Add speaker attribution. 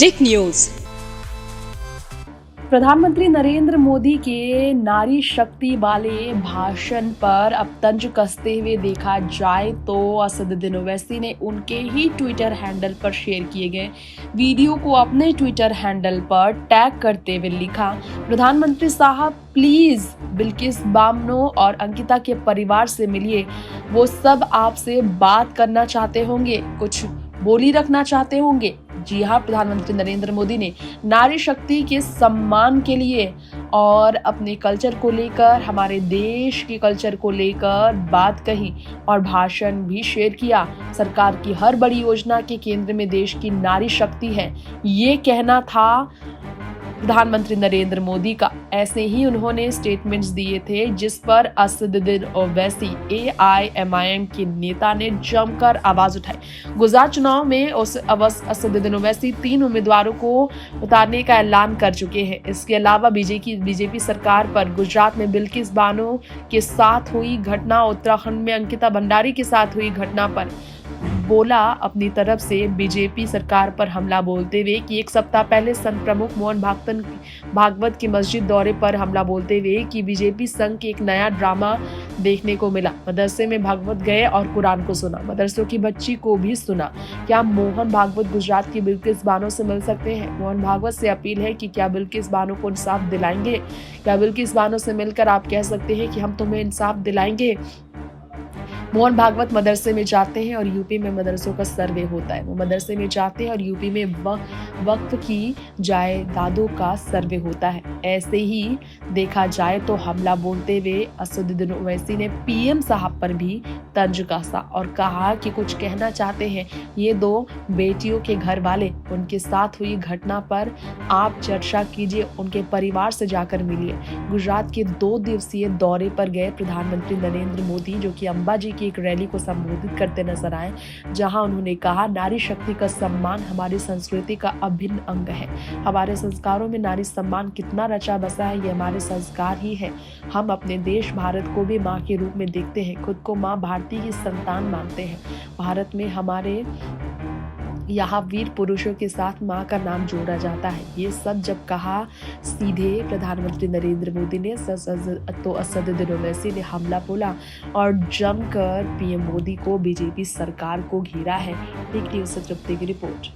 Speaker 1: टिक news.
Speaker 2: प्रधानमंत्री नरेंद्र मोदी के नारी शक्ति वाले भाषण पर अब तंज कसते हुए देखा जाए तो असदुद्दीन ओवैसी ने उनके ही ट्विटर हैंडल पर शेयर किए गए वीडियो को अपने ट्विटर हैंडल पर टैग करते हुए लिखा, प्रधानमंत्री साहब प्लीज बिल्किस बानो और अंकिता के परिवार से मिलिए। वो सब आपसे बात करना चाहते होंगे, कुछ बोली रखना चाहते होंगे। जी हाँ, प्रधानमंत्री नरेंद्र मोदी ने नारी शक्ति के सम्मान के लिए और अपने कल्चर को लेकर, हमारे देश के कल्चर को लेकर बात कही और भाषण भी शेयर किया। सरकार की हर बड़ी योजना के केंद्र में देश की नारी शक्ति है, ये कहना था प्रधानमंत्री नरेंद्र मोदी का। ऐसे ही उन्होंने स्टेटमेंट्स दिए थे जिस पर असदुद्दीन ओवैसी AIMIM के नेता ने जमकर आवाज उठाई। गुजरात चुनाव में असदुद्दीन ओवैसी 3 उम्मीदवारों को उतारने का ऐलान कर चुके हैं। इसके अलावा बीजेपी सरकार पर गुजरात में बिल्किस बानो के साथ हुई घटना, उत्तराखंड में अंकिता भंडारी के साथ हुई घटना पर बोला अपनी तरफ से बीजेपी सरकार पर हमला बोलते हुए कि एक सप्ताह पहले संत प्रमुख मोहन भागवत की मस्जिद दौरे पर हमला बोलते हुए कि बीजेपी संघ के एक नया ड्रामा देखने को मिला। मदरसे में भागवत गए और कुरान को सुना, मदरसों की बच्ची को भी सुना। क्या मोहन भागवत गुजरात की बिल्किस बानो से मिल सकते हैं? मोहन भागवत से अपील है कि क्या बिल्किस बानो को इंसाफ दिलाएंगे? क्या बिल्किस बानो से मिलकर आप कह सकते हैं कि हम तुम्हें इंसाफ दिलाएंगे? मोहन भागवत मदरसे में जाते हैं और यूपी में मदरसों का सर्वे होता है। वो मदरसे में जाते हैं और यूपी में वक्फ की जायदादों का सर्वे होता है। ऐसे ही देखा जाए तो हमला बोलते हुए असदुद्दीन ओवैसी ने PM साहब पर भी तंज कसा और कहा कि कुछ कहना चाहते हैं ये 2 बेटियों के घर वाले, उनके साथ हुई घटना पर आप चर्चा कीजिए, उनके परिवार से जाकर मिलिए। गुजरात के 2 दिवसीय दौरे पर गए प्रधानमंत्री नरेंद्र मोदी, जो कि अंबाजी की एक रैली को संबोधित करते नजर आए, जहां उन्होंने कहा नारी शक्ति का सम्मान हमारी संस्कृति का अभिन्न अंग है। हमारे संस्कारों में नारी सम्मान कितना रचा बसा है, ये हमारे संस्कार ही है। हम अपने देश भारत को भी माँ के रूप में देखते हैं, खुद को माँ भारती की संतान मानते हैं। भारत में हमारे यहाँ वीर पुरुषों के साथ माँ का नाम जोड़ा जाता है। ये सब जब कहा सीधे प्रधानमंत्री नरेंद्र मोदी ने तो असदुद्दीन ओवैसी ने हमला बोला और जमकर PM मोदी को, बीजेपी सरकार को घेरा है। टिक न्यूज से तृप्ति की रिपोर्ट।